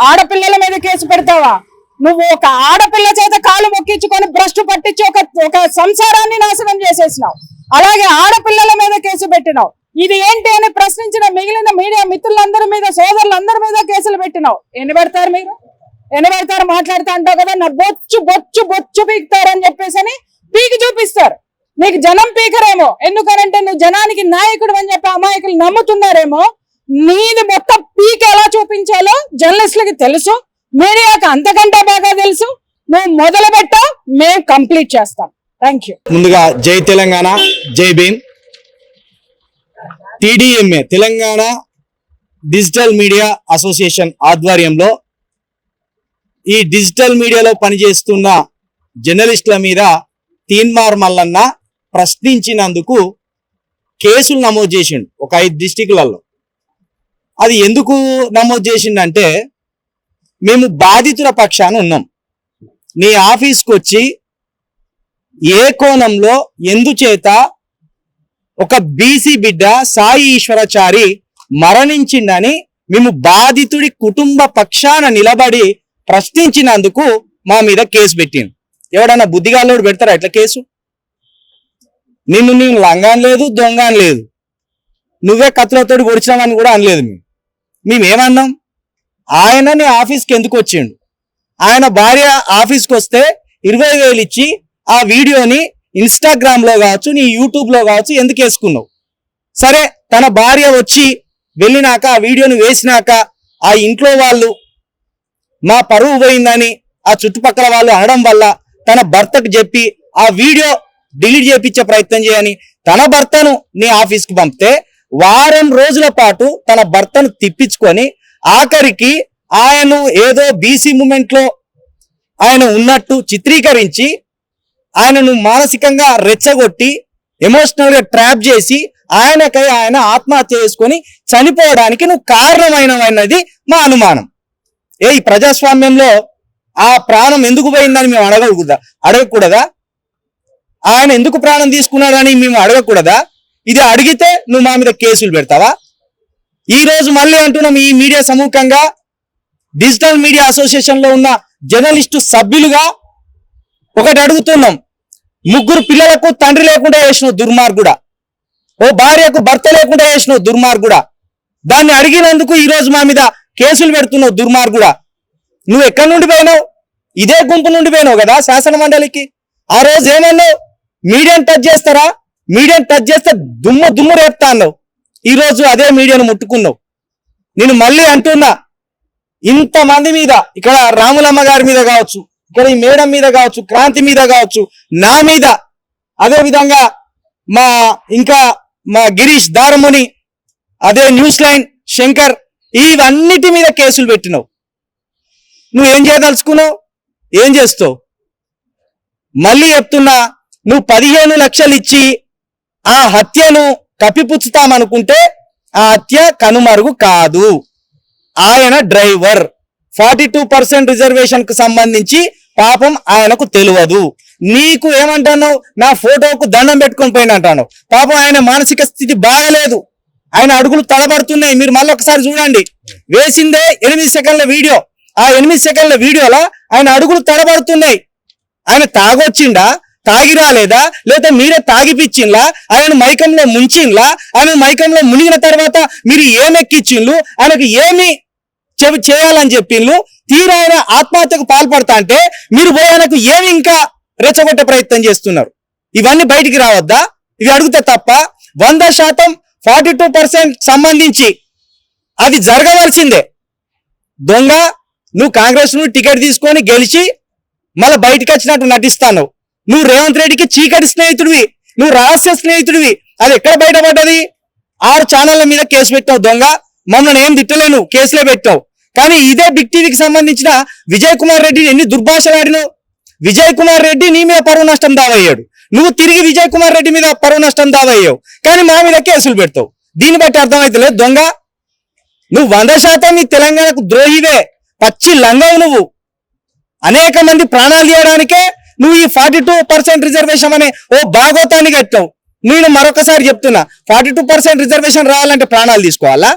ఆడపిల్లల మీద కేసు పెడతావా? నువ్వు ఒక ఆడపిల్ల చేత కాలు మొక్కించుకొని భ్రష్టు పట్టించి ఒక సంసారాన్ని నాశనం చేసేసినావు. అలాగే ఆడపిల్లల మీద కేసు పెట్టినావు. ఇది ఏంటి అని ప్రశ్నించిన మిగిలిన మీడియా మిత్రులందరి మీద, సోదరులందరి మీద కేసులు పెట్టినావు. ఎన్ని పెడతారు మీరు? ఎన్ని పెడతారు? మాట్లాడుతా అంటావు కదా, నా బొచ్చు బొచ్చు బొచ్చు పీకుతారని చెప్పేసి పీకి చూపిస్తారు. నీకు జనం పీకరేమో, ఎందుకనంటే నువ్వు జనానికి నాయకుడు అని చెప్పి అమాయకులు నమ్ముతున్నారేమో. నీది మొత్తం పీకి ఎలా చూపించాలో జర్నలిస్టులకి తెలుసు, మీడియాకి అంతకంటే బాగా తెలుసు. నువ్వు మొదలు పెట్టావు, మేము కంప్లీట్ చేస్తాం. Thank you. ముందుగా Jai Telangana, Jai Bheem. TDMA Telangana digital media association ఆధ్వర్యంలో ఈ డిజిటల్ మీడియాలో పనిచేస్తున్న జర్నలిస్టుల మీద తీన్మార్ మల్లన్న ప్రశ్నించినందుకు కేసులు నమోదు చేసిండు ఒక 5 డిస్టిక్లలో. అది ఎందుకు నమోదు చేసిండంటే, మేము బాధితుల పక్షాన ఉన్నాం, నీ ఆఫీస్కి వచ్చి ఏ కోణంలో ఎందుచేత ఒక బీసీ బిడ్డ సాయి ఈశ్వరాచారి మరణించిందని మేము బాధితుడి కుటుంబ పక్షాన నిలబడి ప్రశ్నించినందుకు మా మీద కేసు పెట్టింది. ఎవడన్నా బుద్ధిగాల్లోడు పెడతారా ఇట్లా కేసు? నేను లంగాన్ లేదు, దొంగన్ లేదు, నువ్వే కత్తులతోటి పొడిచినామని కూడా అనలేదు. మేమేమన్నాం? ఆయన నీ ఆఫీస్కి ఎందుకు వచ్చిండు? ఆయన భార్య ఆఫీస్కి వస్తే 20,000 ఇచ్చి ఆ వీడియోని ఇన్స్టాగ్రామ్ లో కావచ్చు, నీ యూట్యూబ్ లో కావచ్చు ఎందుకు వేసుకున్నావు? సరే, తన భార్య వచ్చి వెళ్ళినాక ఆ వీడియోని వేసినాక ఆ ఇంట్లో వాళ్ళు మా పరువు పోయిందని ఆ చుట్టుపక్కల వాళ్ళు అనడం వల్ల తన భర్తకు చెప్పి ఆ వీడియో డిలీట్ చేయించే ప్రయత్నం చేయని తన భర్తను నీ ఆఫీస్కి పంపితే వారం రోజుల పాటు తన భర్తను తిప్పించుకొని ఆఖరికి ఆయన ఏదో బీసీ మూమెంట్ లో ఆయన ఉన్నట్టు చిత్రీకరించి ఆయనను మానసికంగా రెచ్చగొట్టి ఎమోషనల్ గా ట్రాప్ చేసి ఆయనకై ఆయన ఆత్మహత్య చేసుకొని చనిపోవడానికి నువ్వు కారణమైనది మా అనుమానం. ఈ ప్రజాస్వామ్యంలో ఆ ప్రాణం ఎందుకు పోయిందని మేము అడగకూడదా? ఆయన ఎందుకు ప్రాణం తీసుకున్నాడని మేము అడగకూడదా? ఇది అడిగితే నువ్వు మా మీద కేసులు పెడతావా? ఈ రోజు మళ్ళీ అంటున్నాం, ఈ మీడియా సమూహంగా డిజిటల్ మీడియా అసోసియేషన్ లో ఉన్న జర్నలిస్టు సభ్యులుగా ఒకటి అడుగుతున్నాం. 3 పిల్లలకు తండ్రి లేకుండా చేసిన దుర్మార్గుడా, ఓ భార్యకు భర్త లేకుండా చేసిన దుర్మార్గుడా, దాన్ని అడిగినందుకు ఈ రోజు మా మీద కేసులు పెడుతున్నావు దుర్మార్గుడా. నువ్వు ఎక్కడి నుండి పోయినావు? ఇదే గుంపు నుండి పోయినావు కదా శాసన మండలికి. ఆ రోజు ఏమన్నావు? మీడియాను టచ్ చేస్తారా? మీడియాను టచ్ చేస్తే దుమ్ము రేపుతా అన్నావు. ఈ రోజు అదే మీడియాను ముట్టుకున్నావు. నేను మళ్ళీ అంటున్నా, ఇంతమంది మీద, ఇక్కడ రాములమ్మ గారి మీద కావచ్చు, ఇక్కడ ఈ మేడం మీద కావచ్చు, క్రాంతి మీద కావచ్చు, నా మీద, అదే విధంగా మా గిరీష్ దారముని, అదే న్యూస్ లైన్ శంకర్, ఇవన్నిటి మీద కేసులు పెట్టినావు. నువ్వేం చేయదలుచుకున్నావు? ఏం చేస్తావు? మళ్ళీ చెప్తున్నా, నువ్వు 15 లక్షలు ఇచ్చి ఆ హత్యను కప్పిపుచ్చుతామనుకుంటే ఆ హత్య కనుమరుగు కాదు. ఆయన డ్రైవర్ 42% రిజర్వేషన్ కు సంబంధించి పాపం ఆయనకు తెలియదు. నీకు ఏమంటున్నావు? నా ఫోటోకు దండం పెట్టుకొని పోయిన అంటాను. పాపం ఆయన మానసిక స్థితి బాగలేదు, ఆయన అడుగులు తడబడుతున్నాయి. మీరు మళ్ళీ ఒకసారి చూడండి, వేసిందే 8 సెకండ్ల వీడియో. ఆ 8 సెకండ్ల వీడియోలో ఆయన అడుగులు తడబడుతున్నాయి. ఆయన తాగొచ్చిండా, తాగి రాలేదా, లేదా మీరే తాగిపిచ్చిండ్లా, ఆయన మైకంలో ముంచిండ్లా, ఆయన మైకంలో మునిగిన తర్వాత మీరు ఏమెక్కిచ్చిండ్లు, ఆయనకు ఏమి చేయాలని చెప్పిండ్లు, తీరా ఆయన ఆత్మహత్యకు పాల్పడతా అంటే మీరు పోయి ఆయనకు ఏమి ఇంకా రెచ్చగొట్టే ప్రయత్నం చేస్తున్నారు. ఇవన్నీ బయటికి రావద్దా? ఇవి అడిగితే తప్ప? 100% 42% సంబంధించి అది జరగవలసిందే. దొంగ, నువ్వు కాంగ్రెస్ నుండి టికెట్ తీసుకొని గెలిచి మళ్ళీ బయటకు వచ్చినట్టు నటిస్తాను. నువ్వు రేవంత్ రెడ్డికి చీకటి స్నేహితుడివి, నువ్వు రహస్య స్నేహితుడివి. అది ఎక్కడ బయటపడ్డది? 6 ఛానళ్ల మీద కేసు పెట్టావు దొంగ. మమ్మల్ని ఏం తిట్టలేను, కేసులే పెట్టావు. కానీ ఇదే బిగ్ టీవీకి సంబంధించిన విజయ్ కుమార్ రెడ్డిని ఎన్ని దుర్భాషలు ఆడినావు. విజయ్ కుమార్ రెడ్డి నీ మీద పరువు నష్టం దావయ్యాడు, నువ్వు తిరిగి విజయ్ కుమార్ రెడ్డి మీద పరువు నష్టం దావయ్యావు. కానీ మా మీద కేసులు పెడతావు. దీన్ని బట్టి అర్థమైతలేదు దొంగ. నువ్వు 100% నీ తెలంగాణకు ద్రోహివే, పచ్చి లంగవు నువ్వు. అనేక మంది ప్రాణాలు తీయడానికే నువ్వు ఈ 42% రిజర్వేషన్ అనే ఓ భాగోతాన్ని కట్టావు. నేను మరొకసారి చెప్తున్నా, 42% రిజర్వేషన్ రావాలంటే ప్రాణాలు తీసుకోవాలా?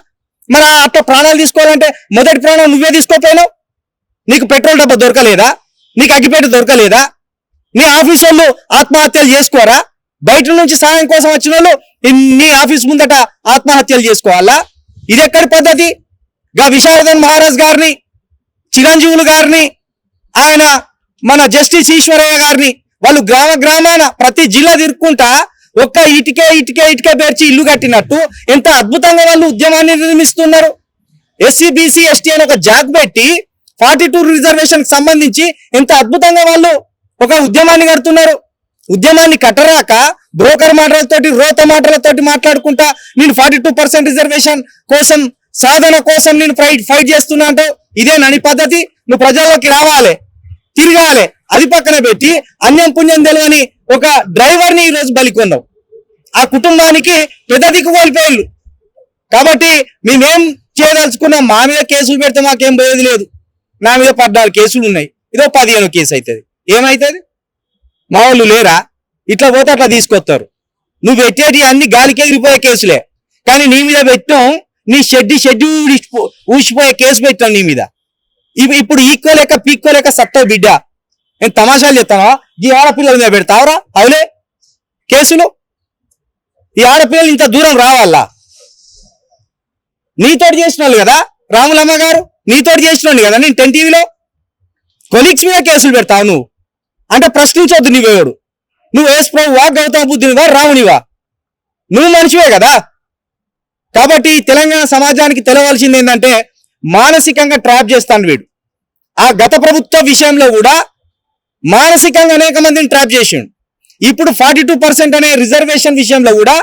మరి అట్లా ప్రాణాలు తీసుకోవాలంటే మొదటి ప్రాణం నువ్వే తీసుకోపోయినావు. నీకు పెట్రోల్ డబ్బా దొరకలేదా? నీకు అగ్గిపేట దొరకలేదా? నీ ఆఫీస్ వాళ్ళు ఆత్మహత్యలు చేసుకోరా? బయట నుంచి సాయం కోసం వచ్చిన వాళ్ళు నీ ఆఫీస్ ముందట ఆత్మహత్యలు చేసుకోవాలా? ఇది ఎక్కడి పద్ధతి? విశారదన్ మహారాజ్ గారిని, చిరంజీవులు గారిని, ఆయన మన జస్టిస్ ఈశ్వరయ్య గారిని వాళ్ళు గ్రామాన ప్రతి జిల్లా తిరుక్కుంటా ఒక్క ఇటుకే పేర్చి ఇల్లు కట్టినట్టు ఎంత అద్భుతంగా వాళ్ళు ఉద్యమాన్ని నిర్మిస్తున్నారు. ఎస్సీ బీసీ ఎస్టీ అని ఒక జాగ్ పెట్టి 42 రిజర్వేషన్ కి సంబంధించి ఎంత అద్భుతంగా వాళ్ళు ఒక ఉద్యమాన్ని కడుతున్నారు. ఉద్యమాన్ని కట్టరాక బ్రోకర్ మాటలతోటి, రోత మాటలతోటి మాట్లాడుకుంటా నేను 42% రిజర్వేషన్ కోసం, సాధన కోసం నేను ఫైట్ చేస్తున్నా అంటూ ఇదే నని పద్ధతి? నువ్వు ప్రజల్లోకి రావాలి, తిరగాలి. అది పక్కన పెట్టి అన్యం పుణ్యం తెలియని ఒక డ్రైవర్ ని ఈ రోజు బలికొన్నావు. ఆ కుటుంబానికి పెద్ద దిక్కు కోల్పోయాళ్ళు. కాబట్టి మేమేం చేయదలుచుకున్నాం? మా మీద కేసులు పెడితే మాకేం పోయేది లేదు. నా మీద 14 కేసులు ఉన్నాయి, ఇదో 15 కేసు అవుతుంది. ఏమైతుంది? మా వాళ్ళు లేరా? ఇట్లా పోతే అట్లా తీసుకొస్తారు. నువ్వు పెట్టేటి అన్ని గాలికి ఎగిరిపోయే కేసులే, కానీ నీ మీద పెట్టాం, నీ షెడ్డి ఊసిపోయే కేసు పెట్టాం నీ మీద. ఇప్పుడు ఈక్కోలేక పీక్కోలేక సత్తావు బిడ్డ. నేను తమాషాలు చెప్తావా? ఈ ఆడపిల్లల మీద పెడతావరా అవులే కేసులు? ఈ ఆడపిల్లలు ఇంత దూరం రావాలా? నీతోటి చేసిన వాళ్ళు కదా రాములమ్మ గారు, నీతోటి చేసిన వాళ్ళు కదా నేను 10 టీవీలో. కొలీగ్స్ మీద కేసులు పెడతావు నువ్వు అంటే ప్రశ్నించొద్దు. నువ్వేవాడు? నువ్వు యేసు ప్రభువా, గౌతమ బుద్ధునివా, రామునివా? నువ్వు మనిషివే కదా. కాబట్టి తెలంగాణ సమాజానికి తెలవాల్సింది ఏంటంటే మానసికంగా ట్రాప్ చేస్తాను వీడు. ఆ గత ప్రభుత్వ విషయంలో కూడా మానసికంగా అనేక మందిని ట్రాప్ చేసిండు. ఇప్పుడు 42% అనే రిజర్వేషన్ విషయంలో కూడా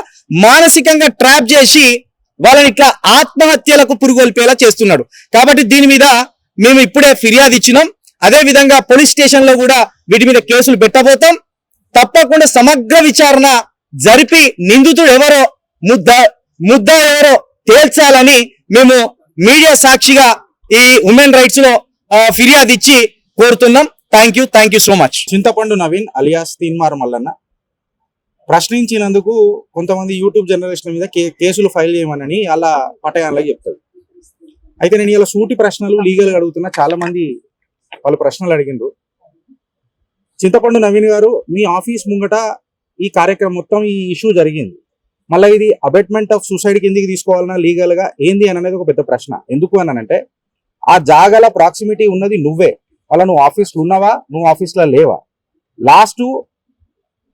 మానసికంగా ట్రాప్ చేసి వాళ్ళని ఇట్లా ఆత్మహత్యలకు పురుగొల్పేలా చేస్తున్నాడు. కాబట్టి దీని మీద మేము ఇప్పుడే ఫిర్యాదు ఇచ్చినాం. అదే విధంగా పోలీస్ స్టేషన్ లో కూడా వీటి మీద కేసులు పెట్టబోతాం. తప్పకుండా సమగ్ర విచారణ జరిపి నిందితుడు ఎవరో ముద్ద ఎవరో తేల్చాలని మేము మీడియా సాక్షిగా ఈ ఉమెన్ రైట్స్ లో ఫిర్యాదు ఇచ్చి కోరుతున్నాం. Thank you so much. చింతపండు నవీన్ అలియాస్ తీన్మార్ మల్లన్న ప్రశ్నించినందుకు కొంతమంది యూట్యూబ్ జర్నలిస్టుల మీద కేసులు ఫైల్ చేయమని అలా పటయాలకు చెప్తాడు. అయితే నేను ఇలా సూటి ప్రశ్నలు లీగల్గా అడుగుతున్నా. చాలా మంది వాళ్ళు ప్రశ్నలు అడిగిండ్రు. చింతపండు నవీన్ గారు, మీ ఆఫీస్ ముంగట ఈ కార్యక్రమం మొత్తం ఈ ఇష్యూ జరిగింది. మళ్ళీ ఇది అబెట్మెంట్ ఆఫ్ సూసైడ్ కిందికి తీసుకోవాలన్నా లీగల్గా ఏంది అని అనేది ఒక పెద్ద ప్రశ్న. ఎందుకు అనంటే ఆ జాగాల ప్రాక్సిమిటీ ఉన్నది నువ్వే. వాళ్ళ నువ్వు ఆఫీస్లో ఉన్నావా, నువ్వు ఆఫీస్లో లేవా? లాస్ట్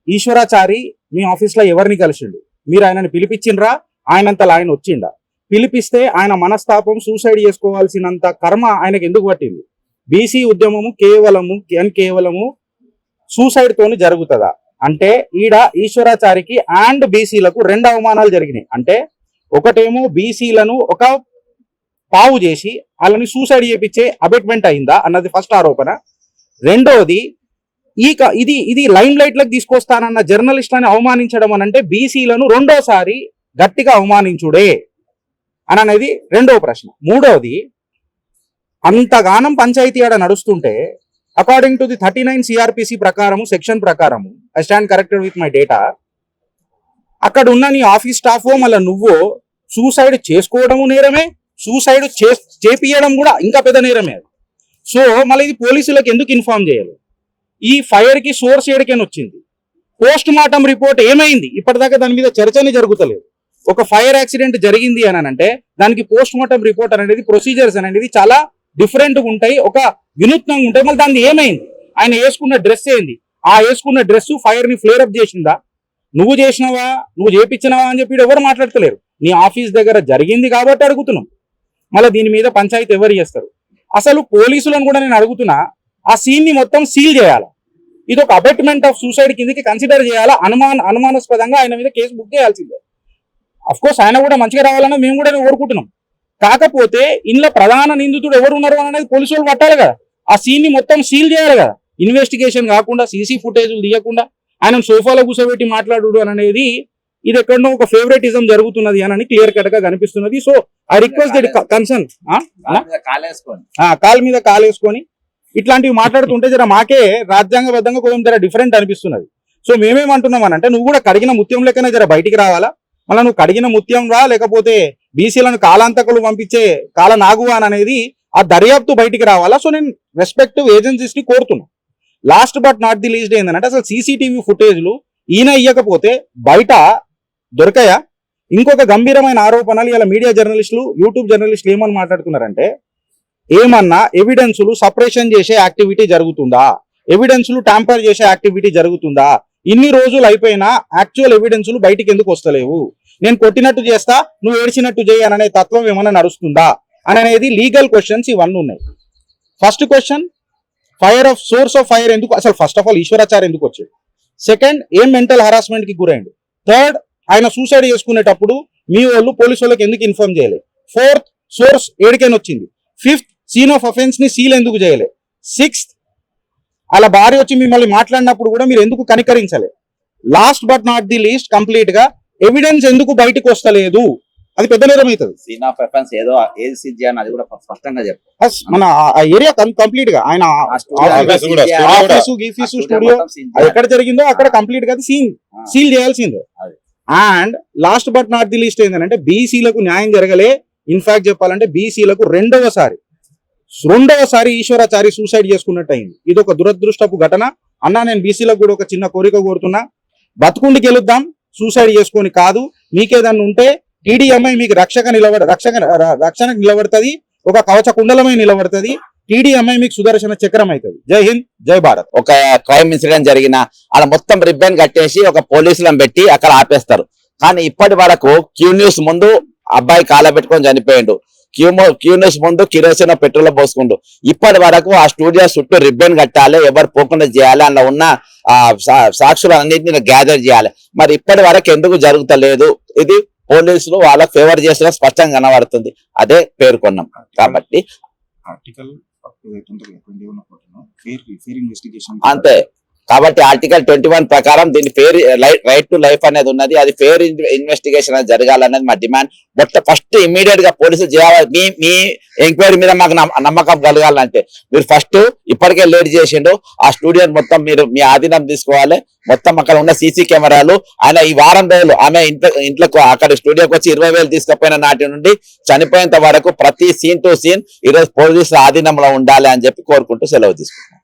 ఈశ్వరాచారి మీ ఆఫీస్లో ఎవరిని కలిసిండు? మీరు ఆయనని పిలిపించిండ్రా? ఆయనంతలా ఆయన వచ్చిండా? పిలిపిస్తే ఆయన మనస్తాపం సూసైడ్ చేసుకోవాల్సినంత కర్మ ఆయనకు ఎందుకు పట్టింది? బీసీ ఉద్యమము కేవలము సూసైడ్ తోని జరుగుతుందా? అంటే ఈడ ఈశ్వరాచారికి అండ్ బీసీలకు 2 అవమానాలు జరిగినాయి. అంటే ఒకటేమో బీసీలను ఒక పావు చేసి వాళ్ళని సూసైడ్ చేపించే అబెట్మెంట్ అయిందా అన్నది ఫస్ట్ ఆరోపణ. రెండోది ఇది లైమ్ లైట్ లకు తీసుకొస్తానన్న జర్నలిస్టులను అవమానించడం అని అంటే బీసీలను రెండోసారి గట్టిగా అవమానించుడే అని అనేది రెండో ప్రశ్న. మూడోది, అంతగానం పంచాయతీ ఆడ నడుస్తుంటే అకార్డింగ్ టు ది 39 CRPC ప్రకారము సెక్షన్ ప్రకారము, I stand corrected with my data, అక్కడ ఉన్న నీ ఆఫీస్ స్టాఫ్ మళ్ళీ నువ్వు సూసైడ్ చేసుకోవడము నేరమే, సూసైడ్ చేపియడం కూడా ఇంకా పెద్ద నేరమే. సో మళ్ళీ ఇది పోలీసులకు ఎందుకు ఇన్ఫార్మ్ చేయాలి? ఈ ఫైర్ కి సోర్స్ ఏడికైనా వచ్చింది? పోస్ట్ మార్టం రిపోర్ట్ ఏమైంది? ఇప్పటిదాకా దాని మీద చర్చనే జరుగుతలేదు. ఒక ఫైర్ యాక్సిడెంట్ జరిగింది అని అంటే దానికి పోస్ట్ మార్టం రిపోర్ట్ అనేది ప్రొసీజర్స్ అనేది చాలా డిఫరెంట్గా ఉంటాయి, ఒక వినూత్నంగా ఉంటాయి. మళ్ళీ దాన్ని ఏమైంది? ఆయన వేసుకున్న డ్రెస్ ఏంది? ఆ వేసుకున్న డ్రెస్ ఫైర్ ని ఫ్లేర్ అప్ చేసిందా? నువ్వు చేసినావా, నువ్వు చేపించినావా అని చెప్పి ఎవరు మాట్లాడతలేరు. నీ ఆఫీస్ దగ్గర జరిగింది కాబట్టి అడుగుతున్నాం. మళ్ళీ దీని మీద పంచాయతీ ఎవరు చేస్తారు? అసలు పోలీసులను కూడా నేను అడుగుతున్నా, ఆ సీన్ ని మొత్తం సీల్ చేయాలి. ఇది ఒక అబెట్మెంట్ ఆఫ్ సూసైడ్ కిందకి కన్సిడర్ చేయాలా? అనుమానాస్పదంగా ఆయన మీద కేసు బుక్ చేయాల్సిందే. అఫ్ కోర్స్ ఆయన కూడా మంచిగా రావాలని మేము కూడా కోరుకుంటున్నాం. కాకపోతే ఇందులో ప్రధాన నిందితుడు ఎవరు ఉన్నారు అనేది పోలీసు వాళ్ళు పట్టాలి కదా. ఆ సీన్ ని మొత్తం సీల్ చేయాలి కదా. ఇన్వెస్టిగేషన్ కాకుండా సీసీ ఫుటేజ్ తీయకుండా ఆయన సోఫాలో కూర్చోబెట్టి మాట్లాడు అనేది ఇది ఎక్కడో ఒక ఫేవరెటిజం జరుగుతున్నది అని క్లియర్ కట్ గా కనిపిస్తున్నది. So I request that concern call మీద కాలేసుకొని ఇట్లాంటివి మాట్లాడుతుంటే జర మాకే రాజ్యాంగబద్ధంగా కొంచెం జర డిఫరెంట్ అనిపిస్తున్నది. సో మేమేమంటున్నాం అని అంటే నువ్వు కూడా కడిగిన ముత్యం లెక్కనే జర బయటికి రావాలా. మళ్ళీ నువ్వు కడిగిన ముత్యం రా, లేకపోతే బీసీలను కాలాంతకులు పంపించే కాల నాగువా అనేది ఆ దర్యాప్తు బయటికి రావాలా. సో నేను రెస్పెక్టివ్ ఏజెన్సీస్ ని కోరుతున్నాను. Last but not the least ఏంటంటే అసలు సీసీటీవీ ఫుటేజ్లు ఈయన ఇయ్యకపోతే బయట దొరకయా? ఇంకొక గంభీరమైన ఆరోపణలు ఇలా మీడియా జర్నలిస్టులు, యూట్యూబ్ జర్నలిస్టులు ఏమని మాట్లాడుతున్నారంటే, ఏమన్నా ఎవిడెన్సులు సపరేషన్ చేసే యాక్టివిటీ జరుగుతుందా, ఎవిడెన్సులు ట్యాంపర్ చేసే యాక్టివిటీ జరుగుతుందా, ఇన్ని రోజులు అయిపోయినా యాక్చువల్ ఎవిడెన్సులు బయటికి ఎందుకు వస్తలేవు, నేను కొట్టినట్టు చేస్తా నువ్వు ఏడ్చినట్టు చేయననే తత్వం ఏమైనా నడుస్తుందా అనేది లీగల్ క్వశ్చన్స్ ఇవన్నీ ఉన్నాయి. First question, fire of swords of fire ఎందుకు అసలు? ఫస్ట్ ఆఫ్ ఆల్ ఈశ్వరాచార్య ఎందుకు వచ్చాడు? సెకండ్, ఏం మెంటల్ హరాస్మెంట్ కి గురైండు? థర్డ్, ఆయన సూసైడ్ చేసుకునేటప్పుడు మీ వాళ్ళు పోలీసు వాళ్ళకి ఎందుకు ఇన్ఫార్మ్ చేయలేదు? ఫోర్త్, సోర్స్ ఏడికైనా వచ్చింది? ఫిఫ్త్, సీన్ ఆఫ్ అఫెన్స్ ని సీల్ ఎందుకు చేయలే? సిక్స్త్, అలా భార్య వచ్చి మిమ్మల్ని మాట్లాడినప్పుడు కూడా మీరు ఎందుకు కనికరించలే? Last but not the least, complete గా ఎవిడెన్స్ ఎందుకు బయటకు వస్తలేదు అది పెద్ద నేరం అవుతుంది. సీన్ ఆఫ్ ఎఫెన్స్ ఏదో ఏది సీజ్ చేయాలని అది కూడా స్పష్టంగా చెప్పు. మన ఆ ఏరియా కంప్లీట్ గా ఆయన ఆఫీస్ కూడా, ఆఫీసు గీఫీసు స్టూడియో అది ఎక్కడ జరిగిందో అక్కడ కంప్లీట్ గా సీల్ చేయాల్సిందే. అది. And last but not the least ఏంటంటే బీసీలకు న్యాయం జరగలే. ఇన్ఫాక్ట్ చెప్పాలంటే బీసీలకు రెండవసారి ఈశ్వరాచారి సూసైడ్ చేసుకున్నట్టు అయింది. ఇది ఒక దురదృష్టపు ఘటన. అన్నా నేను బీసీలకు కూడా ఒక చిన్న కోరిక కోరుతున్నా, బతుకుండి గెలుద్దాం, సూసైడ్ చేసుకొని కాదు. మీకేదన్నా ఉంటే టీడీఎంఐ మీకు రక్షణ నిలబడుతుంది, ఒక కవచ కుండలమై నిలబడుతుంది. టీడీఎంఐ మీకు సుదర్శన చక్రం అవుతుంది. జై హింద్, జై భారత్. ఒక క్రైమ్ ఇన్సిడెంట్ జరిగిన అలా మొత్తం రిబ్బన్ కట్టేసి ఒక పోలీసులను పెట్టి అక్కడ ఆపేస్తారు. కానీ ఇప్పటి వరకు క్యూ న్యూస్ ముందు అబ్బాయి కాల పెట్టుకొని చనిపోయిండు, క్యూ న్యూస్ ముందు కిరోసిన్ పెట్రోల్ పోసుకుంటూ. ఇప్పటి వరకు ఆ స్టూడియో చుట్టూ రిబ్బన్ కట్టాలి, ఎవరు పోకుండా చేయాలి, అందులో ఉన్న సాక్షులు అన్నింటినీ గ్యాదర్ చేయాలి. మరి ఇప్పటి వరకు ఎందుకు జరుగుతలేదు? ఇది పోలీసులు వాళ్ళకి ఫేవర్ చేసిన స్పష్టంగా కనబడుతుంది. అదే పేర్కొన్నాం. కాబట్టి అంతే. కాబట్టి ఆర్టికల్ 21 ప్రకారం దీని ఫేర్ రైట్ టు లైఫ్ అనేది ఉన్నది. అది ఫేర్ ఇన్వెస్టిగేషన్ అనేది జరగాలనేది మా డిమాండ్. బట్ ఫస్ట్ ఇమీడియట్ గా పోలీసులు చేయాలి. మీ ఎంక్వైరీ మీద మాకు నమ్మకం కలగాలంటే మీరు ఫస్ట్ ఇప్పటికే లేట్ చేసిండు. ఆ స్టూడియో మొత్తం మీరు మీ ఆధీనం తీసుకోవాలి. మొత్తం అక్కడ ఉన్న సీసీ కెమెరాలు ఆయన ఈ వారం రోజులు ఆమె ఇంట్లో అక్కడ స్టూడియోకి వచ్చి 20,000 తీసుకుపోయిన నాటి నుండి చనిపోయేంత వరకు ప్రతి సీన్ టు సీన్ ఈరోజు పోలీసుల ఆధీనంలో ఉండాలి అని చెప్పి కోరుకుంటూ సెలవు తీసుకుంటాం.